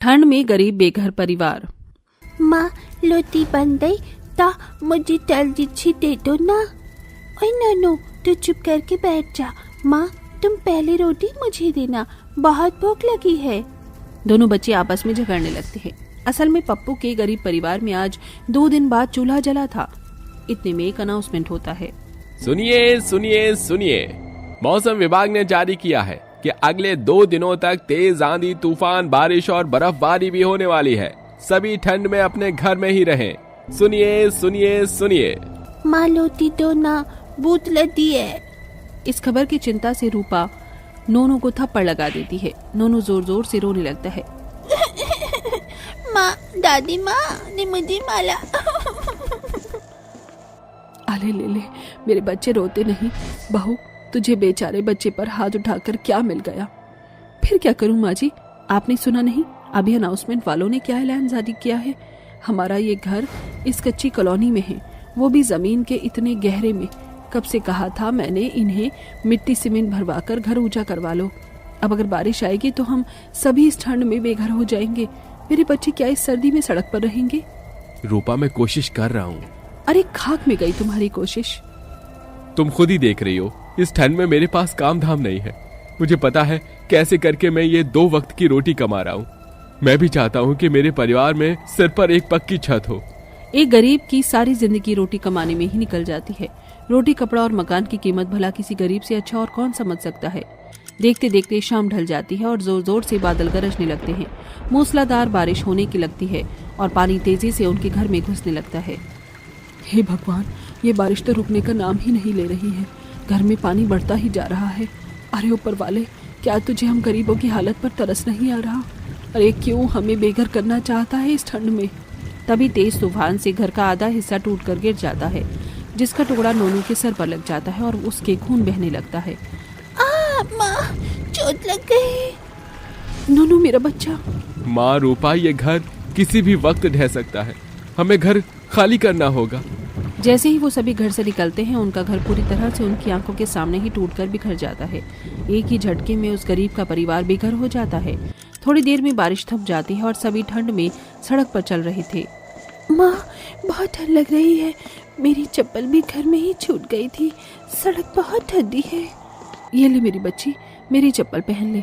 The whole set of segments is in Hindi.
ठंड में गरीब बेघर परिवार। माँ रोटी बन गई तो मुझे जल्दी से दे दो ना। ओए नानू तू चुप करके बैठ जा। माँ तुम पहले रोटी मुझे देना, बहुत भूख लगी है। दोनों बच्चे आपस में झगड़ने लगते हैं। असल में पप्पू के गरीब परिवार में आज 2 दिन बाद चूल्हा जला था। इतने में एक अनाउंसमेंट होता है। सुनिए सुनिए सुनिए, मौसम विभाग ने जारी किया है कि अगले 2 दिनों तक तेज आंधी, तूफान, बारिश और बर्फबारी भी होने वाली है। सभी ठंड में अपने घर में ही रहें। सुनिए सुनिए सुनिए। माँ रोटी दो ना, भूख लगी है। इस खबर की चिंता से रूपा नोनू को थप्पड़ लगा देती है। नोनू जोर जोर से रोने लगता है। माँ, दादी माँ ने मुझे मारा। अरे ले, मेरे बच्चे रोते नहीं। बहू, तुझे बेचारे बच्चे पर हाथ उठाकर क्या मिल गया? फिर क्या करूं माँ जी? आपने सुना नहीं, अभी अनाउंसमेंट वालों ने क्या ऐलान जारी किया है? हमारा ये घर इस कच्ची कॉलोनी में है, वो भी जमीन के इतने गहरे में। कब से कहा था मैंने इन्हें मिट्टी सीमेंट भरवा कर घर ऊंचा करवा लो। अब अगर बारिश आएगी तो हम सभी इस ठंड में बेघर हो जाएंगे। मेरे बच्चे क्या इस सर्दी में सड़क पर रहेंगे? रूपा, मैं कोशिश कर रहा हूँ। अरे खाक में गई तुम्हारी कोशिश। तुम खुद ही देख रही हो, इस ठंड में मेरे पास काम धाम नहीं है। मुझे पता है कैसे करके मैं ये 2 वक्त की रोटी कमा रहा हूँ। मैं भी चाहता हूँ कि मेरे परिवार में सिर पर एक पक्की छत हो। एक गरीब की सारी जिंदगी रोटी कमाने में ही निकल जाती है। रोटी, कपड़ा और मकान की कीमत भला किसी गरीब से अच्छा और कौन समझ सकता है। देखते देखते शाम ढल जाती है और जोर जोर से बादल गरजने लगते हैं। मूसलाधार बारिश होने की लगती है और पानी तेजी से उनके घर में घुसने लगता है। हे भगवान, ये बारिश तो रुकने का नाम ही नहीं ले रही है। घर में पानी बढ़ता ही जा रहा है। अरे ऊपर वाले, क्या तुझे हम गरीबों की हालत पर तरस नहीं आ रहा? अरे क्यों हमें बेघर करना चाहता है इस ठंड में? तभी तेज तूफान से घर का आधा हिस्सा टूटकर गिर जाता है, जिसका टुकड़ा नोनू के सर पर लग जाता है और उसके खून बहने लगता है। माँ, चोट लग गई। नोनू मेरा बच्चा। माँ रूपा, ये घर किसी भी वक्त ढह सकता है। हमें घर खाली करना होगा। जैसे ही वो सभी घर से निकलते हैं, उनका घर पूरी तरह से उनकी आंखों के सामने ही टूटकर बिखर जाता है। एक ही झटके में उस गरीब का परिवार बेघर हो जाता है। थोड़ी देर में बारिश थम जाती है और सभी ठंड में सड़क पर चल रहे थे। माँ, बहुत ठंड लग रही है। मेरी चप्पल भी घर में ही छूट गई थी। सड़क बहुत ठंडी है। ये ले मेरी बच्ची, मेरी चप्पल पहन ले।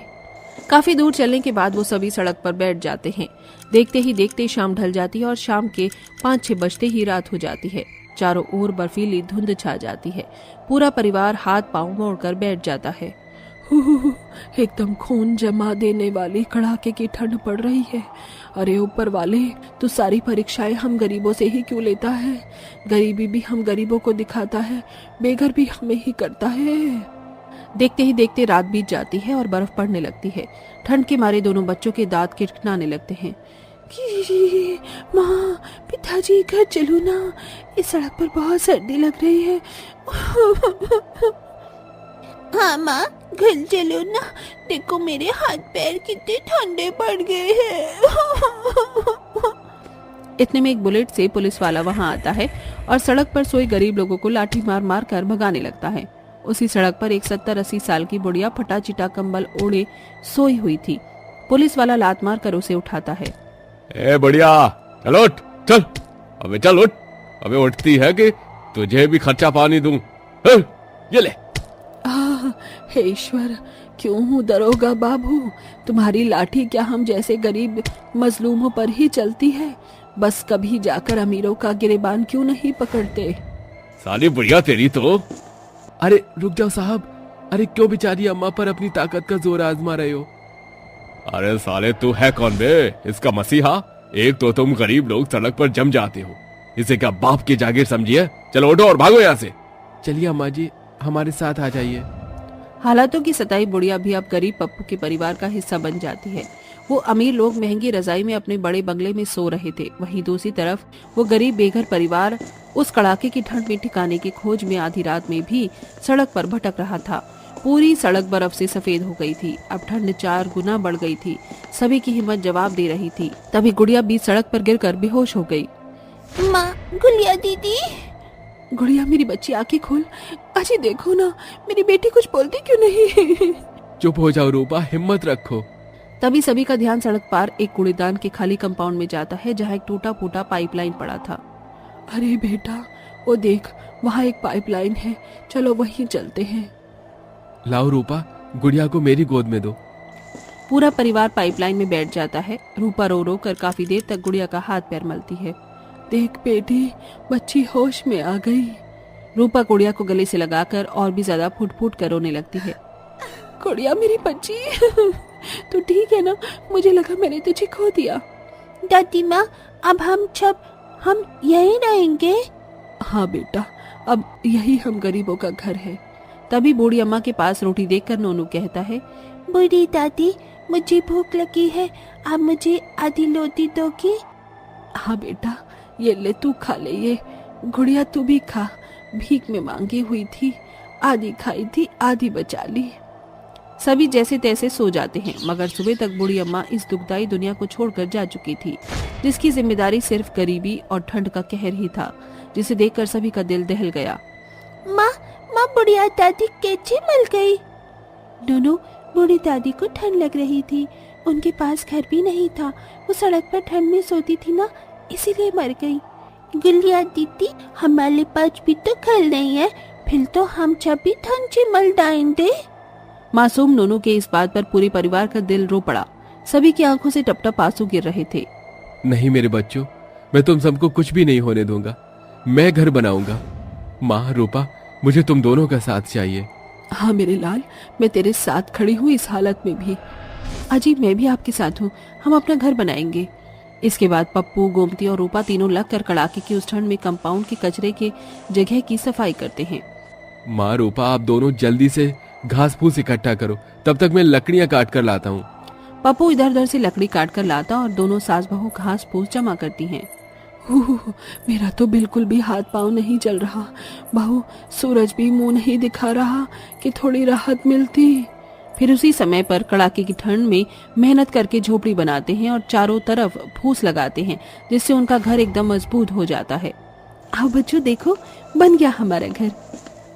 काफी दूर चलने के बाद वो सभी सड़क पर बैठ जाते हैं। देखते ही देखते शाम ढल जाती है और शाम के 5-6 बजते ही रात हो जाती है। चारों ओर बर्फीली धुंध छा जाती है। पूरा परिवार हाथ पांव मोड़कर बैठ जाता है। एकदम खून जमा देने वाली कड़ाके की ठंड पड़ रही है। अरे ऊपर वाले, तू सारी परीक्षाएं हम गरीबों से ही क्यों लेता है? गरीबी भी हम गरीबों को दिखाता है, बेघर भी हमें ही करता है। देखते ही देखते रात बीत जाती है और बर्फ पड़ने लगती है। ठंड के मारे दोनों बच्चों के दांत किटकिटाने लगते हैं। माँ, पिताजी घर चलो ना, इस सड़क पर बहुत सर्दी लग रही है। हाँ माँ, घर चलो ना, देखो मेरे हाथ पैर कितने ठंडे पड़ गए हैं। इतने में एक बुलेट से पुलिस वाला वहाँ आता है और सड़क पर सोए गरीब लोगों को लाठी मार मार कर भगाने लगता है। उसी सड़क पर एक 70-80 साल की बुढ़िया फटा चिटा कंबल ओढ़े सोई हुई थी। पुलिस वाला लात मार कर उसे उठाता है। ए बुढ़िया, चल उठ, चल, अबे चल उठ। अबे उठती है कि तुझे भी खर्चा पानी दूं? ये ले। हे ईश्वर, क्यों हूँ दरोगा बाबू? तुम्हारी लाठी क्या हम जैसे गरीब मजलूमों पर ही चलती है? बस कभी जाकर अमीरों का गिरेबान क्यों नहीं पकड़ते? साली बुढ़िया तेरी तो। अरे रुक जाओ साहब, अरे क्यों बेचारी अम्मा पर अपनी ताकत का जोर आजमा रहे हो? अरे साले तू है कौन बे, इसका मसीहा? एक तो तुम गरीब लोग सड़क पर जम जाते हो, इसे क्या बाप की जागीर समझिए? चलो उठो और भागो यहाँ से। चलिए अम्मा जी, हमारे साथ आ जाइए। हालातों की सताई बुढ़िया भी अब गरीब पप्पू के परिवार का हिस्सा बन जाती है। वो अमीर लोग महंगी रजाई में अपने बड़े बंगले में सो रहे थे, वहीं दूसरी तरफ वो गरीब बेघर परिवार उस कड़ाके की ठंड में ठिकाने की खोज में आधी रात में भी सड़क पर भटक रहा था। पूरी सड़क बर्फ से सफेद हो गई थी। अब ठंड 4 गुना बढ़ गई थी। सभी की हिम्मत जवाब दे रही थी। तभी गुड़िया बीच सड़क पर गिरकर बेहोश हो गई। माँ, गुड़िया दीदी। गुड़िया मेरी बच्ची, आंखें खोल। अजी देखो ना, मेरी बेटी कुछ बोलती क्यों नहीं? चुप हो जाओ रूपा, हिम्मत रखो। तभी सभी का ध्यान सड़क पार एक कूड़ेदान के खाली कंपाउंड में जाता है जहाँ एक टूटा फूटा पाइपलाइन पड़ा था। अरे बेटा, वो देख, वहाँ एक पाइपलाइन है, चलो वहीं चलते हैं। लाओ रूपा, गुड़िया को मेरी गोद में दो। पूरा परिवार पाइपलाइन में बैठ जाता है। रूपा रो रो कर काफी देर तक गुड़िया का हाथ पैर मलती है। देख बेटी, बच्ची होश में आ गई। रूपा गुड़िया को गले से लगाकर और भी ज्यादा फुट फुट कर रोने लगती है। गुड़िया मेरी बच्ची, तू ठीक है ना? मुझे लगा मैंने तुझे खो दिया। दादी माँ, अब हम यहीं रहेंगे? हाँ बेटा, अब यही हम गरीबों का घर है। तभी बूढ़ी अम्मा के पास रोटी देखकर नोनू कहता है, बूढ़ी दादी, मुझे भूख लगी है, आप मुझे आधी रोटी दोगी? हाँ बेटा, ये ले तू खा ले। ये गुड़िया तू भी खा, भीख में मांगी हुई थी, आधी खाई थी, आधी बचा ली। सभी जैसे तैसे सो जाते हैं, मगर सुबह तक बूढ़ी अम्मा इस दुखदाई दुनिया को छोड़कर जा चुकी थी, जिसकी जिम्मेदारी सिर्फ गरीबी और ठंड का कहर ही था, जिसे देखकर सभी का दिल दहल गया। माँ, बुढ़िया दादी कैसे मर गई? नोनू, बूढ़ी दादी को ठंड लग रही थी, उनके पास घर भी नहीं था, वो सड़क पर ठंड में सोती थी ना, इसीलिए मर गई। गुड़िया दीदी, हमारे पास भी तो घर नहीं है, फिर तो हम जब भी ठंड से मर जाएंगे। मासूम नोनू के इस बात पर पूरे परिवार का दिल रो पड़ा। सभी की आंखों से टप टप आंसू गिर रहे थे। नहीं मेरे बच्चों, मैं तुम सबको कुछ भी नहीं होने दूंगा, मैं घर बनाऊंगा। माँ, रूपा, मुझे तुम दोनों का साथ चाहिए। हाँ मेरे लाल, मैं तेरे साथ खड़ी हूँ इस हालत में भी। अजी, मैं भी आपके साथ हूँ, हम अपना घर बनाएंगे। इसके बाद पप्पू, गोमती और रूपा तीनों लगकर कड़ाके की उस ठंड में कंपाउंड के कचरे के जगह की सफाई करते हैं। माँ, रूपा, आप दोनों जल्दी से घास फूस इकट्ठा करो, तब तक मैं लकड़ियाँ काट कर लाता हूँ। पप्पू इधर उधर से लकड़ी काट कर लाता और दोनों सास बहू घास फूस जमा करती हैं। मेरा तो बिल्कुल भी हाथ पांव नहीं चल रहा। बहू, सूरज भी मुंह नहीं दिखा रहा कि थोड़ी राहत मिलती। फिर उसी समय पर कड़ाके की ठंड में मेहनत करके झोपड़ी बनाते हैं और चारों तरफ फूस लगाते हैं, जिससे उनका घर एकदम मजबूत हो जाता है। आओ बच्चों, देखो, बन गया हमारा घर।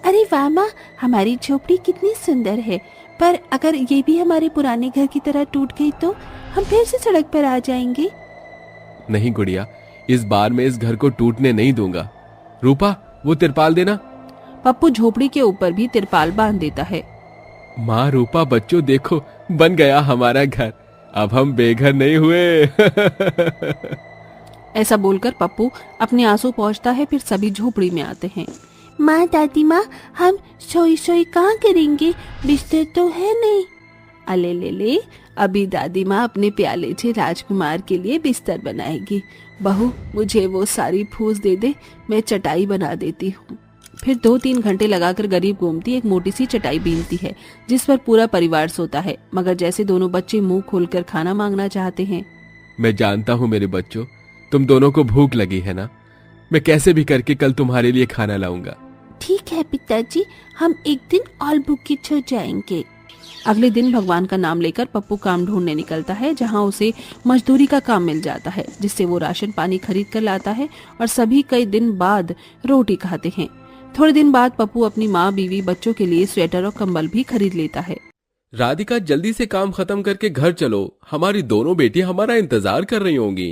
अरे वाह माँ, हमारी झोपड़ी कितनी सुंदर है, पर अगर ये भी हमारे पुराने घर की तरह टूट गई तो हम फिर से सड़क पर आ जाएंगे। नहीं गुड़िया, इस बार मैं इस घर को टूटने नहीं दूंगा। रूपा, वो तिरपाल देना। पप्पू झोपड़ी के ऊपर भी तिरपाल बांध देता है। माँ, रूपा, बच्चों देखो, बन गया हमारा घर, अब हम बेघर नहीं हुए। ऐसा बोलकर पप्पू अपने आंसू पहुंचता है। फिर सभी झोपड़ी में आते हैं। माँ, दादी माँ, हम सोई कहाँ करेंगे, बिस्तर तो है नहीं। अले ले ले, अभी दादी माँ अपने प्याले से राजकुमार के लिए बिस्तर बनाएगी। बहू, मुझे वो सारी फूस दे दे, मैं चटाई बना देती हूँ। फिर 2-3 घंटे लगाकर गरीब गोमती एक मोटी सी चटाई बीनती है, जिस पर पूरा परिवार सोता है, मगर जैसे दोनों बच्चे मुंह खोलकर खाना मांगना चाहते हैं। मैं जानता हूँ मेरे बच्चों, तुम दोनों को भूख लगी है ना, मैं कैसे भी करके कल तुम्हारे लिए खाना लाऊंगा। ठीक है पिताजी, हम एक दिन और भूखे सो जाएंगे। अगले दिन भगवान का नाम लेकर पप्पू काम ढूंढने निकलता है, जहां उसे मजदूरी का काम मिल जाता है, जिससे वो राशन पानी खरीद कर लाता है और सभी कई दिन बाद रोटी खाते हैं। थोड़े दिन बाद पप्पू अपनी माँ, बीवी, बच्चों के लिए स्वेटर और कंबल भी खरीद लेता है। राधिका, जल्दी से काम खत्म करके घर चलो, हमारी दोनों बेटियां हमारा इंतजार कर रही होंगी।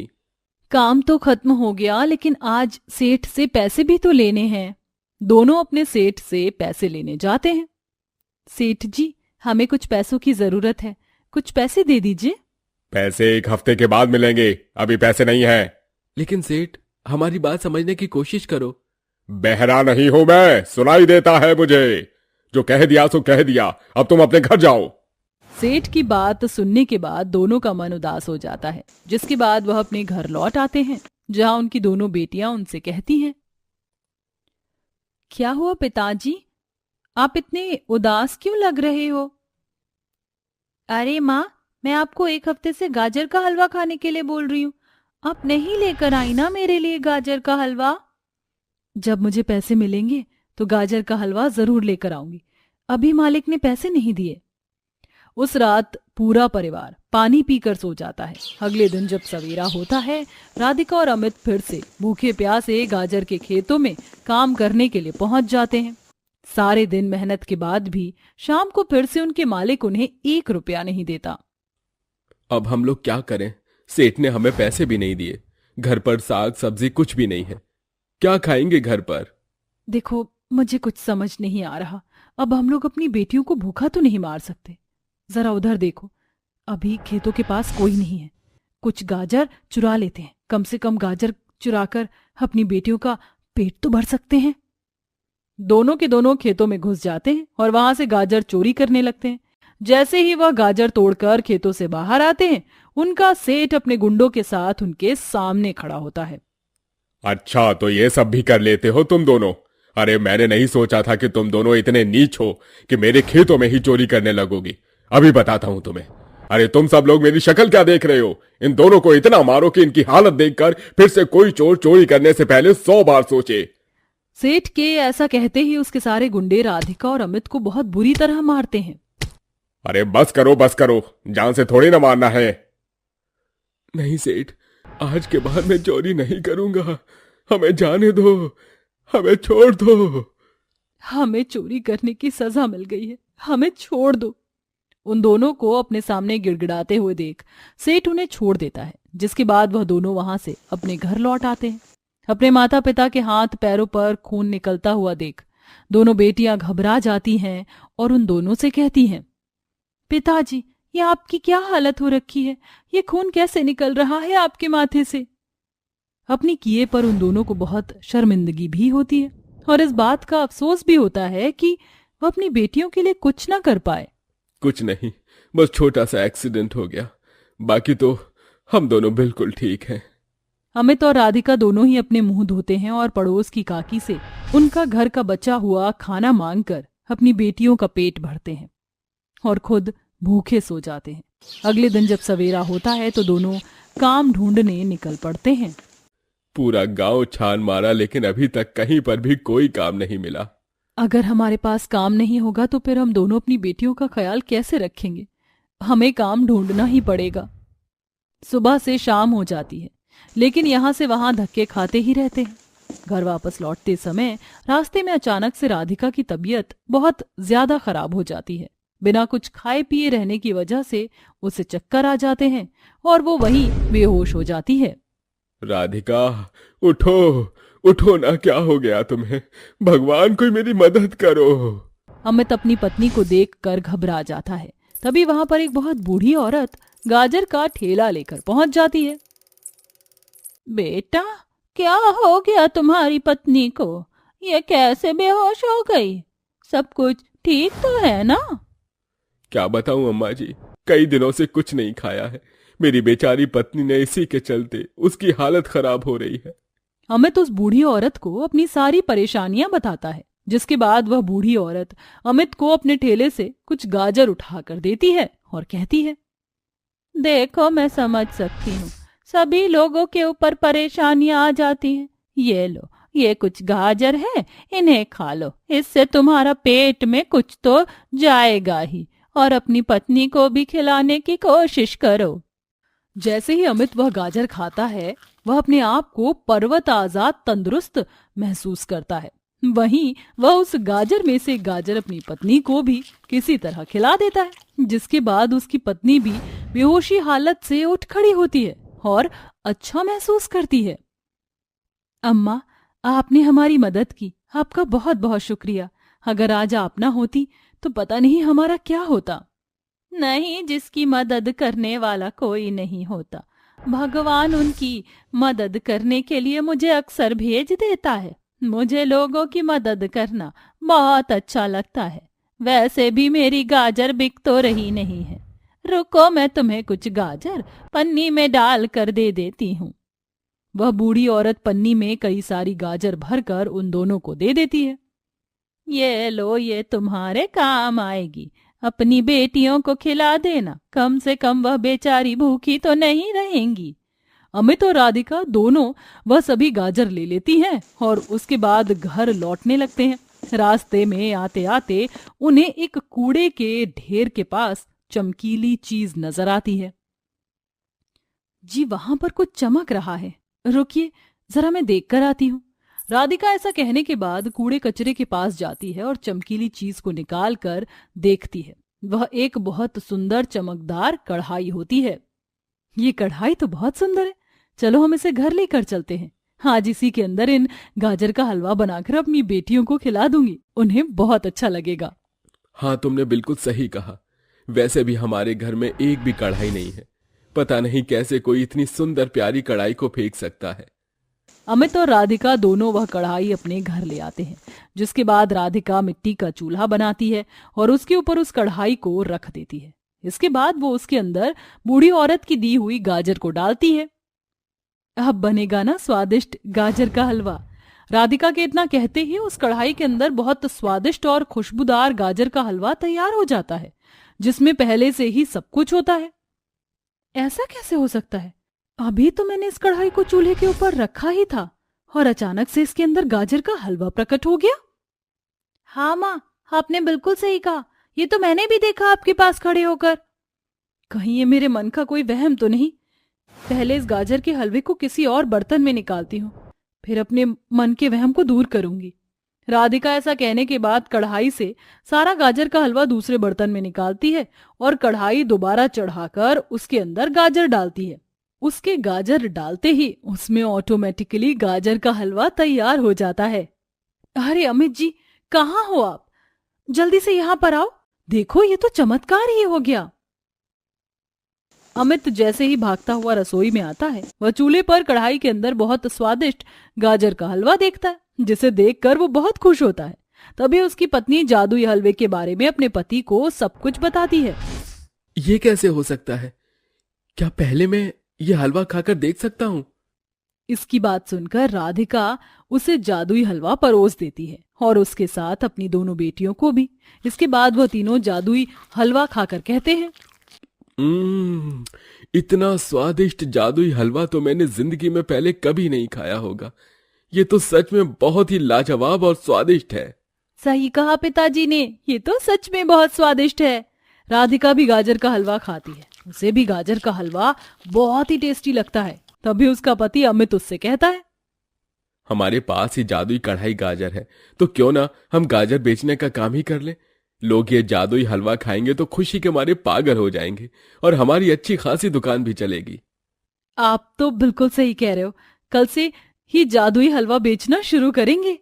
काम तो खत्म हो गया, लेकिन आज सेठ से पैसे भी तो लेने हैं। दोनों अपने सेठ से पैसे लेने जाते हैं। सेठ जी, हमें कुछ पैसों की जरूरत है, कुछ पैसे दे दीजिए। पैसे 1 हफ्ते के बाद मिलेंगे, अभी पैसे नहीं है। लेकिन सेठ, हमारी बात समझने की कोशिश करो। बहरा नहीं हूं मैं, सुनाई देता है मुझे। जो कह दिया सो कह दिया, अब तुम अपने घर जाओ। सेठ की बात सुनने के बाद दोनों का मन उदास हो जाता है, जिसके बाद वह अपने घर लौट आते हैं, जहां उनकी दोनों बेटियां उनसे कहती हैं, क्या हुआ पिताजी, आप इतने उदास क्यों लग रहे हो? अरे माँ, मैं आपको 1 हफ्ते से गाजर का हलवा खाने के लिए बोल रही हूँ, आप नहीं लेकर आई ना मेरे लिए गाजर का हलवा। जब मुझे पैसे मिलेंगे तो गाजर का हलवा जरूर लेकर आऊंगी, अभी मालिक ने पैसे नहीं दिए। उस रात पूरा परिवार पानी पीकर सो जाता है। अगले दिन जब सवेरा होता है, राधिका और अमित फिर से भूखे प्यासे गाजर के खेतों में काम करने के लिए पहुंच जाते हैं। सारे दिन मेहनत के बाद भी शाम को फिर से उनके मालिक उन्हें 1 रुपया नहीं देता। अब हम लोग क्या करें? सेठ ने हमें पैसे भी नहीं दिए, घर पर साग सब्जी कुछ भी नहीं है, क्या खाएंगे घर पर? देखो, मुझे कुछ समझ नहीं आ रहा। अब हम लोग अपनी बेटियों को भूखा तो नहीं मार सकते। जरा उधर देखो, अभी खेतों के पास कोई नहीं है। कुछ गाजर चुरा लेते हैं, कम से कम गाजर चुराकर अपनी बेटियों का पेट तो भर सकते हैं। दोनों के दोनों खेतों में घुस जाते हैं और वहां से गाजर चोरी करने लगते हैं। जैसे ही वह गाजर तोड़कर खेतों से बाहर आते हैं, उनका सेठ अपने गुंडों के साथ उनके सामने खड़ा होता है। अच्छा, तो ये सब भी कर लेते हो तुम दोनों? अरे मैंने नहीं सोचा था कि तुम दोनों इतने नीच हो कि मेरे खेतों में ही चोरी करने लगोगी। अभी बताता हूं तुम्हें। अरे तुम सब लोग मेरी शक्ल क्या देख रहे हो? इन दोनों को इतना मारो कि इनकी हालत देखकर फिर से कोई चोर चोरी करने से पहले 100 बार सोचे। सेठ के ऐसा कहते ही उसके सारे गुंडे राधिका और अमित को बहुत बुरी तरह मारते हैं। अरे बस करो, जान से थोड़ी ना मारना है। नहीं सेठ, आज के बाद मैं चोरी नहीं करूंगा, हमें जाने दो, हमें छोड़ दो। हमें चोरी करने की सजा मिल गई है, हमें छोड़ दो। उन दोनों को अपने सामने गिड़गिड़ाते हुए देख सेठ उन्हें छोड़ देता है, जिसके बाद वह दोनों वहां से अपने घर लौट आते हैं। अपने माता पिता के हाथ पैरों पर खून निकलता हुआ देख दोनों बेटियां घबरा जाती हैं और उन दोनों से कहती हैं, पिताजी, ये आपकी क्या हालत हो रखी है? ये खून कैसे निकल रहा है आपके माथे से? अपनी किए पर उन दोनों को बहुत शर्मिंदगी भी होती है और इस बात का अफसोस भी होता है कि वह अपनी बेटियों के लिए कुछ ना कर पाए। कुछ नहीं, बस छोटा सा एक्सीडेंट हो गया, बाकी तो हम दोनों बिल्कुल ठीक हैं। अमित और राधिका दोनों ही अपने मुंह धोते हैं और पड़ोस की काकी से उनका घर का बचा हुआ खाना मांगकर अपनी बेटियों का पेट भरते हैं और खुद भूखे सो जाते हैं। अगले दिन जब सवेरा होता है तो दोनों काम ढूंढने निकल पड़ते हैं। पूरा गांव छान मारा, लेकिन अभी तक कहीं पर भी कोई काम नहीं मिला। अगर हमारे पास काम नहीं होगा तो फिर हम दोनों अपनी बेटियों का ख्याल कैसे रखेंगे? हमें काम ढूंढना ही पड़ेगा। सुबह से शाम हो जाती है, लेकिन यहाँ से वहां धक्के खाते ही रहते हैं। घर वापस लौटते समय रास्ते में अचानक से राधिका की तबीयत बहुत ज्यादा खराब हो जाती है। बिना कुछ खाए पिए रहने की वजह से उसे चक्कर आ जाते हैं और वो वहीं बेहोश हो जाती है। राधिका, उठो उठो ना, क्या हो गया तुम्हें? भगवान, कोई मेरी मदद करो। अमित अपनी पत्नी को देखकर घबरा जाता है। तभी वहां पर एक बहुत बूढ़ी औरत गाजर का ठेला लेकर पहुंच जाती है। बेटा, क्या हो गया तुम्हारी पत्नी को? ये कैसे बेहोश हो गई? सब कुछ ठीक तो है ना? क्या बताऊं अम्मा जी, कई दिनों से कुछ नहीं खाया है। मेरी बेचारी पत्नी ने इसी के चलते उसकी हालत खराब हो रही है। अमित उस बूढ़ी औरत को अपनी सारी परेशानियां बताता है, जिसके बाद वह बूढ़ी औरत अमित को अपने ठेले से कुछ गाजर उठा कर देती है और कहती है, देखो, मैं समझ सकती हूँ, सभी लोगों के ऊपर परेशानियां आ जाती हैं। ये लो, ये कुछ गाजर है, इन्हें खा लो, इससे तुम्हारा पेट में कुछ तो जाएगा ही, और अपनी पत्नी को भी खिलाने की कोशिश करो। जैसे ही अमित वह गाजर खाता है, वह अपने आप को पर्वत आजाद तंदुरुस्त महसूस करता है। वहीं वह उस गाजर में से गाजर अपनी पत्नी को भी किसी तरह खिला देता है, जिसके बाद उसकी पत्नी भी बेहोशी हालत से उठ खड़ी होती है और अच्छा महसूस करती है। अम्मा, आपने हमारी मदद की, आपका बहुत बहुत शुक्रिया। अगर आज आप ना होती तो पता नहीं हमारा क्या होता। नहीं, जिसकी मदद करने वाला कोई नहीं होता, भगवान उनकी मदद करने के लिए मुझे अक्सर भेज देता है। मुझे लोगों की मदद करना बहुत अच्छा लगता है। वैसे भी मेरी गाजर बिक तो रही नहीं है। रुको, मैं तुम्हें कुछ गाजर पन्नी में डाल कर दे देती हूँ। वह बूढ़ी औरत पन्नी में कई सारी गाजर भरकर उन दोनों को दे देती है। ये लो, ये तुम्हारे काम आएगी। अपनी बेटियों को खिला देना, कम से कम वह बेचारी भूखी तो नहीं रहेंगी। अमित और राधिका दोनों वह सभी गाजर ले लेती हैं और उसके बाद घर लौटने लगते हैं। रास्ते में आते आते उन्हें एक कूड़े के ढेर के पास चमकीली चीज नजर आती है। जी, वहां पर कुछ चमक रहा है, रुकिए जरा मैं देखकर आती हूँ। राधिका ऐसा कहने के बाद कूड़े कचरे के पास जाती है और चमकीली चीज को निकाल कर देखती है। वह एक बहुत सुंदर चमकदार कढ़ाई होती है। ये कढ़ाई तो बहुत सुंदर है, चलो हम इसे घर लेकर चलते हैं। आज इसी के अंदर इन गाजर का हलवा बनाकर अपनी बेटियों को खिला दूंगी, उन्हें बहुत अच्छा लगेगा। हाँ, तुमने बिल्कुल सही कहा। वैसे भी हमारे घर में एक भी कढ़ाई नहीं है। पता नहीं कैसे कोई इतनी सुंदर प्यारी कढ़ाई को फेंक सकता है। अमित और राधिका दोनों वह कढ़ाई अपने घर ले आते हैं, जिसके बाद राधिका मिट्टी का चूल्हा बनाती है और उसके ऊपर उस कढ़ाई को रख देती है। इसके बाद वो उसके अंदर बूढ़ी औरत की दी हुई गाजर को डालती है। अब बनेगा ना स्वादिष्ट गाजर का हलवा। राधिका के इतना कहते ही उस कढ़ाई के अंदर बहुत स्वादिष्ट और खुशबूदार गाजर का हलवा तैयार हो जाता है, जिसमें पहले से ही सब कुछ होता है। ऐसा कैसे हो सकता है? अभी तो मैंने इस कढ़ाई को चूल्हे के ऊपर रखा ही था और अचानक से इसके अंदर गाजर का हलवा प्रकट हो गया। हाँ माँ, आपने बिल्कुल सही कहा, ये तो मैंने भी देखा आपके पास खड़े होकर। कहीं ये मेरे मन का कोई वहम तो नहीं? पहले इस गाजर के हलवे को किसी और बर्तन में निकालती हूँ, फिर अपने मन के वहम को दूर करूंगी। राधिका ऐसा कहने के बाद कढ़ाई से सारा गाजर का हलवा दूसरे बर्तन में निकालती है और कढ़ाई दोबारा चढ़ाकर उसके अंदर गाजर डालती है। उसके गाजर डालते ही उसमें ऑटोमेटिकली गाजर का हलवा तैयार हो जाता है। अरे अमित जी, कहाँ हो आप? जल्दी से यहाँ पर आओ, देखो ये तो चमत्कार ही हो गया। अमित जैसे ही भागता हुआ रसोई में आता है, वह चूल्हे पर कढ़ाई के अंदर बहुत स्वादिष्ट गाजर का हलवा देखता है, जिसे देखकर वो बहुत खुश होता है। तभी उसकी पत्नी जादुई हलवे के बारे में अपने पति को सब कुछ बताती है। ये कैसे हो सकता है? क्या पहले मैं ये हलवा खाकर देख सकता हूँ? इसकी बात सुनकर राधिका उसे जादुई हलवा परोस देती है और उसके साथ अपनी दोनों बेटियों को भी। इसके बाद वह तीनों जादुई हलवा खाकर कहते हैं, इतना स्वादिष्ट जादुई हलवा तो मैंने जिंदगी में पहले कभी नहीं खाया होगा। ये तो सच में बहुत ही लाजवाब और स्वादिष्ट है। सही कहा पिताजी ने, ये तो सच में बहुत स्वादिष्ट है। राधिका भी गाजर का हलवा खाती है, उसे भी गाजर का हलवा बहुत ही टेस्टी लगता है। तभी उसका पति अमित उससे कहता है, हमारे पास ही जादुई कढ़ाई गाजर है, तो क्यों ना हम गाजर बेचने का काम ही कर लें। लोग ये जादुई हलवा खाएंगे तो खुशी के मारे पागल हो जाएंगे और हमारी अच्छी खासी दुकान भी चलेगी। आप तो बिल्कुल सही कह रहे हो, कल से ही जादुई हलवा बेचना शुरू करेंगे।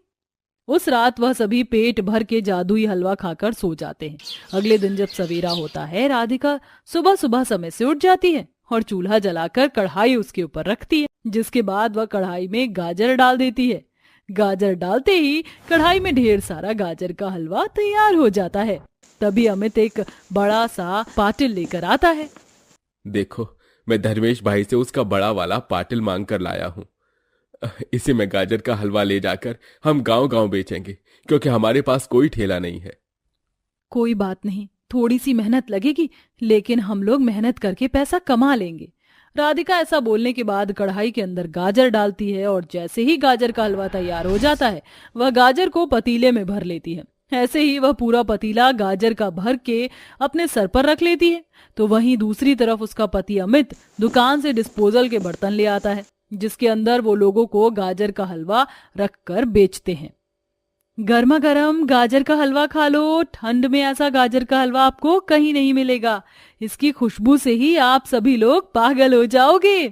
उस रात वह सभी पेट भर के जादुई हलवा खाकर सो जाते हैं। अगले दिन जब सवेरा होता है, राधिका सुबह सुबह समय से उठ जाती है और चूल्हा जलाकर कढ़ाई उसके ऊपर रखती है, जिसके बाद वह कढ़ाई में गाजर डाल देती है। गाजर डालते ही कढ़ाई में ढेर सारा गाजर का हलवा तैयार हो जाता है। तभी अमित एक बड़ा सा पाटिल लेकर आता है। देखो, मैं धर्मेश भाई से उसका बड़ा वाला पाटिल मांग कर लाया हूँ। इसे मैं गाजर का हलवा ले जाकर हम गांव-गांव बेचेंगे, क्योंकि हमारे पास कोई ठेला नहीं है। कोई बात नहीं, थोड़ी सी मेहनत लगेगी, लेकिन हम लोग मेहनत करके पैसा कमा लेंगे। राधिका ऐसा बोलने के बाद कढ़ाई के अंदर गाजर डालती है और जैसे ही गाजर का हलवा तैयार हो जाता है, वह गाजर को पतीले में भर लेती है। ऐसे ही वह पूरा पतीला गाजर का भर के अपने सर पर रख लेती है। तो वहीं दूसरी तरफ उसका पति अमित दुकान से डिस्पोजल के बर्तन ले आता है, जिसके अंदर वो लोगों को गाजर का हलवा रखकर बेचते हैं। गर्मा गर्म गाजर का हलवा खा लो, ठंड में ऐसा गाजर का हलवा आपको कहीं नहीं मिलेगा। इसकी खुशबू से ही आप सभी लोग पागल हो जाओगे।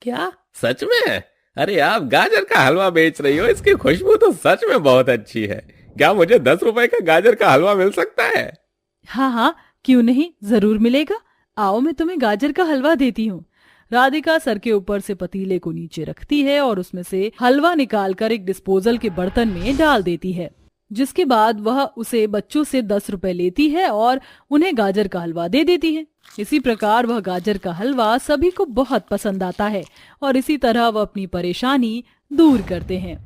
क्या सच में? अरे आप गाजर का हलवा बेच रही हो, इसकी खुशबू तो सच में बहुत अच्छी है। क्या मुझे 10 रुपए का गाजर का हलवा मिल सकता है? हाँ हाँ, क्यों नहीं, जरूर मिलेगा। आओ, मैं तुम्हें गाजर का हलवा देती हूँ। राधिका सर के ऊपर से पतीले को नीचे रखती है और उसमें से हलवा निकालकर एक डिस्पोजल के बर्तन में डाल देती है, जिसके बाद वह उसे बच्चों से 10 रुपए लेती है और उन्हें गाजर का हलवा दे देती है। इसी प्रकार वह गाजर का हलवा सभी को बहुत पसंद आता है और इसी तरह वह अपनी परेशानी दूर करते हैं।